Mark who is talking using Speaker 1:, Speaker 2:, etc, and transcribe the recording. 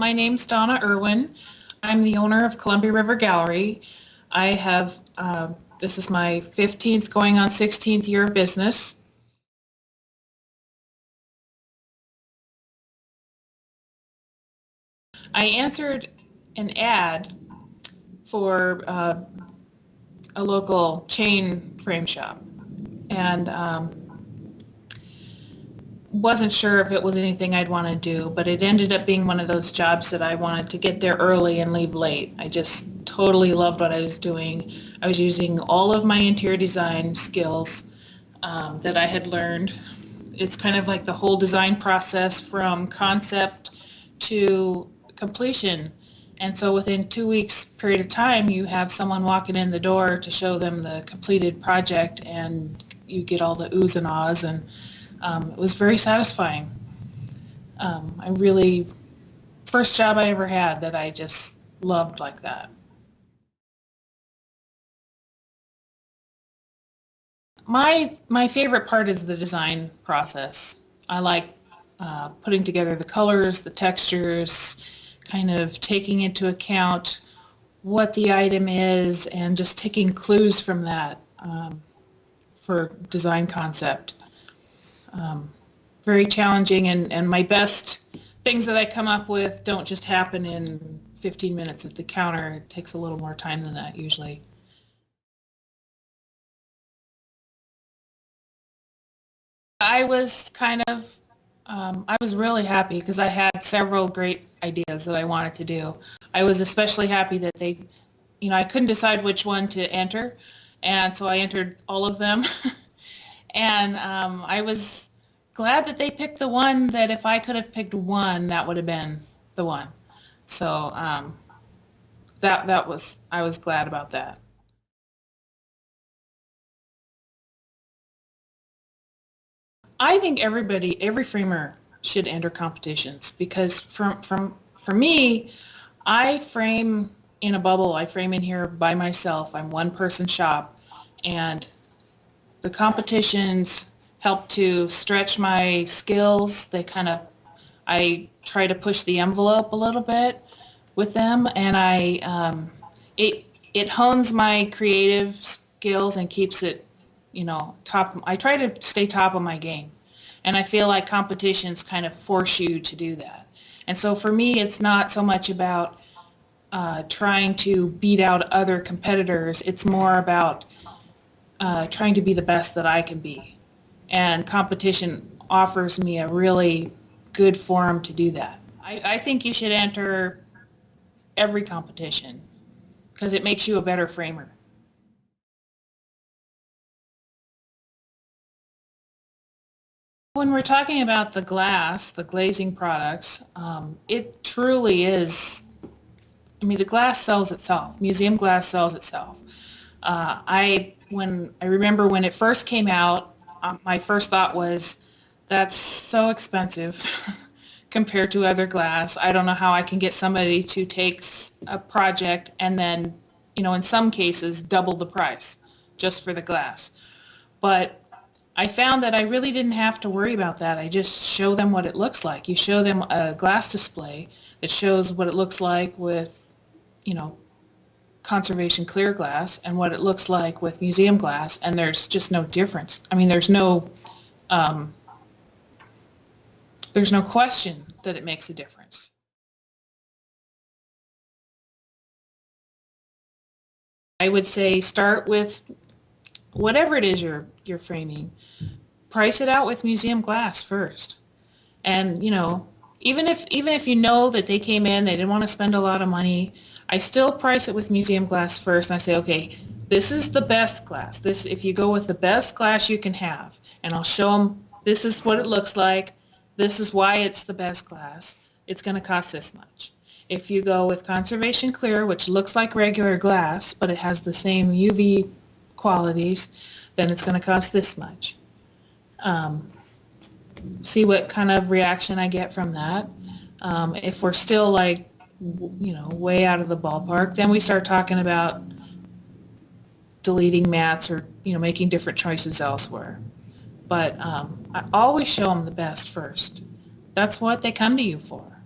Speaker 1: My name's Donna Erwin. I'm the owner of Columbia River Gallery. I have, this is my 15th going on 16th year of business. I answered an ad for a local chain frame shop, and wasn't sure if it was anything I'd want to do, but it ended up being one of those jobs that I wanted to get there early and leave late. I just totally loved what I was doing. I was using all of my interior design skills that I had learned. It's kind of like the whole design process from concept to completion. And so within 2 weeks period of time, you have someone walking in the door to show them the completed project, and you get all the oohs and ahs, and it was very satisfying. I really, first job I ever had that I just loved like that. My favorite part is the design process. I like putting together the colors, the textures, kind of taking into account what the item is and just taking clues from that for design concept. Very challenging, and my best things that I come up with don't just happen in 15 minutes at the counter. It takes a little more time than that usually. I was kind of, I was really happy because I had several great ideas that I wanted to do. I was especially happy that they, I couldn't decide which one to enter, and so I entered all of them. And I was glad that they picked the one that if I could have picked one, that would have been the one. So I was glad about that. I think every framer should enter competitions because for me, I frame in a bubble. I frame in here by myself. I'm one person shop, and the competitions help to stretch my skills. I try to push the envelope a little bit with them, and it hones my creative skills and keeps it, top. I try to stay top of my game, and I feel like competitions kind of force you to do that. And so for me, it's not so much about trying to beat out other competitors. It's more about trying to be the best that I can be. And competition offers me a really good forum to do that. I think you should enter every competition because it makes you a better framer. When we're talking about the glass, the glazing products, it truly is, the glass sells itself. Museum glass sells itself. I remember when it first came out, my first thought was, that's so expensive compared to other glass. I don't know how I can get somebody to take a project and then, in some cases, double the price just for the glass. But I found that I really didn't have to worry about that. I just show them what it looks like. You show them a glass display that shows what it looks like with, conservation clear glass and what it looks like with museum glass, and there's just no difference. There's no question that it makes a difference. I would say start with whatever it is you're framing. Price it out with museum glass first. And, even if you know that they came in, they didn't want to spend a lot of money, I still price it with museum glass first, and I say, okay, this is the best glass. If you go with the best glass you can have, and I'll show them this is what it looks like, this is why it's the best glass, it's going to cost this much. If you go with conservation clear, which looks like regular glass, but it has the same UV qualities, then it's going to cost this much. See what kind of reaction I get from that. If we're still way out of the ballpark, then we start talking about deleting mats or, making different choices elsewhere. But I always show them the best first. That's what they come to you for.